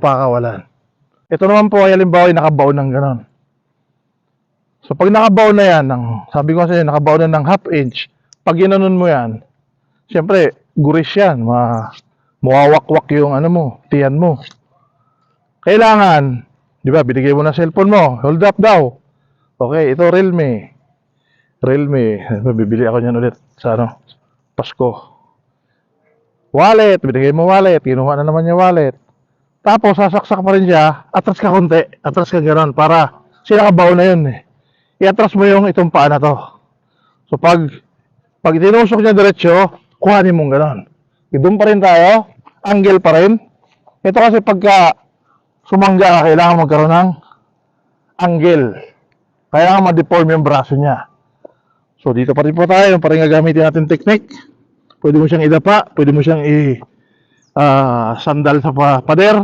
pakawalan. Ito naman po ay halimbawa ay nakabaon ng ganon. So pag nakabaon na yan, sabi ko kasi nakabaon na ng half inch, pag ginanon mo yan, siyempre, guris yan, mawawakwak yung ano mo, tiyan mo. Kailangan, di ba, binigay mo na cellphone mo, hold up daw. Okay, ito Realme. Bibili ako niyan ulit sa Pasko. Wallet, binigay mo wallet, kinuha na naman yung wallet. Tapos, sasaksak pa rin siya, atras ka konti, atras ka gano'n, para sinakabaw na yun eh. I-atras mo yung itong paa na to. So, pag tinusok niya diretsyo, kuhanin mong gano'n. Doon pa rin tayo, angle pa rin. Ito kasi pagka sumangga ka, kailangan magkaroon ng angle. Kailangan ma-deform yung braso niya. So, dito pa rin po tayo, pa rin gagamitin natin technique. Pwede mo siyang idapa, pwede mo siyang sandal sa pader.